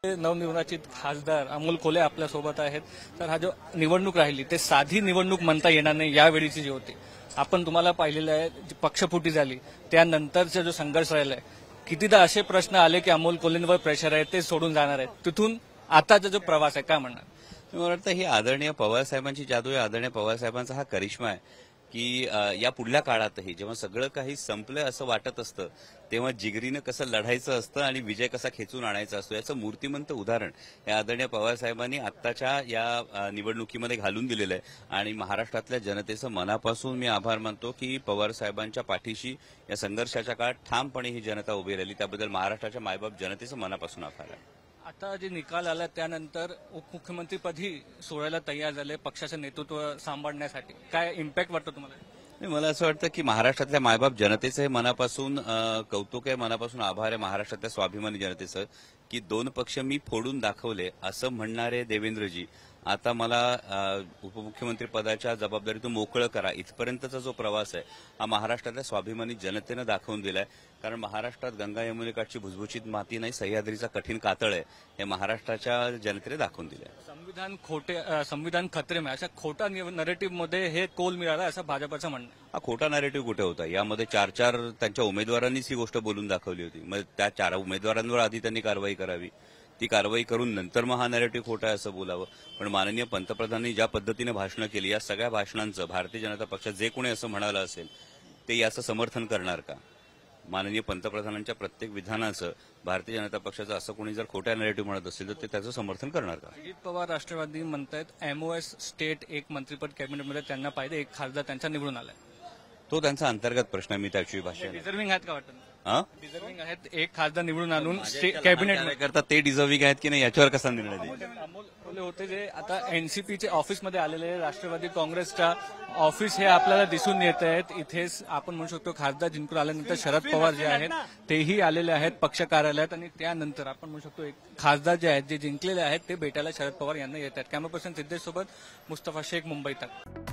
नवनिर्वाचित खासदार अमोल कोल्हे आपल्यासोबत आहेत. तर हा जो निवडणूक राहिली ते साधी निवडणूक म्हणता येणार नाही यावेळीची जी होती. आपण तुम्हाला पाहिलेलं आहे, जी पक्षफुटी झाली त्यानंतरचा जो संघर्ष राहिलाय, कितीदा असे प्रश्न आले की अमोल कोल्हेंवर प्रेशर आहे, ते सोडून जाणार आहेत. तिथून आताचा जो प्रवास आहे काय म्हणणार? मला वाटतं ही आदरणीय पवारसाहेबांची जादू आहे. आदरणीय पवारसाहेबांचा हा करिश्मा आहे की या पुढल्या काळातही जेव्हा सगळं काही संपलंय असं वाटत असतं तेव्हा जिगरीनं कसं लढायचं असतं आणि विजय कसा खेचून आणायचा असतो याचं मूर्तिमंत उदाहरण या आदरणीय पवारसाहेबांनी आत्ताच्या या निवडणुकीमध्ये घालून दिलेलं आहे. आणि महाराष्ट्रातल्या जनतेचं मनापासून मी आभार मानतो की पवारसाहेबांच्या पाठीशी या संघर्षाच्या काळात ठामपणे ही जनता उभी राहिली. त्याबद्दल महाराष्ट्राच्या मायबाप जनतेचं मनापासून आभार आहे. आता जे निकाल आला त्यानंतर उपमुख्यमंत्रीपदी सोडायला तयार झाले पक्षाचं नेतृत्व सांभाळण्यासाठी. काय इम्पॅक्ट वाटतो तुम्हाला? मला असं वाटतं की महाराष्ट्रातल्या मायबाप जनतेचं हे मनापासून कौतुक आहे, मनापासून आभार आहे महाराष्ट्रातल्या स्वाभिमानी जनतेचं की दोन पक्ष मी फोडून दाखवले असं म्हणणारे देवेंद्रजी आता मला उपमुख्यमंत्री पदाच्या जबाबदारीतून मोकळं करा इथपर्यंतचा जो प्रवास आहे हा महाराष्ट्रातल्या स्वाभिमानी जनतेनं दाखवून दिलाय. कारण महाराष्ट्रात गंगा यमुनेकाठची भुसभुशीत माती नाही, सह्याद्रीचा कठीण कातळ आहे हे महाराष्ट्राच्या जनतेने दाखवून दिलंय. संविधान खतरे में अशा खोटा नरेटिव्हमध्ये हे कोल मिळाला असं भाजपचं म्हणणं आहे. हा खोटा नॅरेटिव्ह कुठे होता? यामध्ये चार त्यांच्या उमेदवारांनीच ही गोष्ट बोलून दाखवली होती. मग त्या 4 उमेदवारांवर आधी त्यांनी कारवाई करावी, ती कारवाई करून नंतर मग हा नॅरेटिव्ह खोटा आहे असं बोलावं. पण माननीय पंतप्रधानांनी ज्या पद्धतीने भाषणं केली या सगळ्या भाषणांचं भारतीय जनता पक्षात जे कोणी असं म्हणालं असेल ते याचं समर्थन करणार का? माननीय पंतप्रधानांच्या प्रत्येक विधानाचं भारतीय जनता पक्षाचं असं कोणी जर खोट्या नॅरेटिव्ह म्हणत असेल तर ते त्याचं समर्थन करणार का? अजित पवार राष्ट्रवादी म्हणतायत एमओएस स्टेट एक मंत्रिपद कॅबिनेटमध्ये त्यांना पाहिजे, एक खासदार त्यांचा निवडून आलाय. तो त्यांचा अंतर्गत प्रश्न आहे. मी त्याची भाषा डिझर्विंग आहेत का वाटतं? हा डिझर्विंग आहेत एक खासदार निवडून आणून कॅबिनेट करता ते डिझर्विंग आहेत की नाही याच्यावर कसा निर्णय देईल? अमोल कोल्हे होते जे आता एनसीपीचे ऑफिसमध्ये आलेले राष्ट्रवादी काँग्रेसच्या ऑफिस हे आपल्याला दिसून येत आहेत. इथेच आपण म्हणू शकतो खासदार जिंकून आल्यानंतर शरद पवार जे आहेत तेही आलेले आहेत पक्ष कार्यालयात. आणि त्यानंतर आपण म्हणू शकतो एक खासदार जे आहेत जे जिंकलेले आहेत ते भेटायला शरद पवार यांना येत आहेत. कॅमेरा पर्सन सिद्धेश सोबत मुस्तफा शेख, मुंबई तक.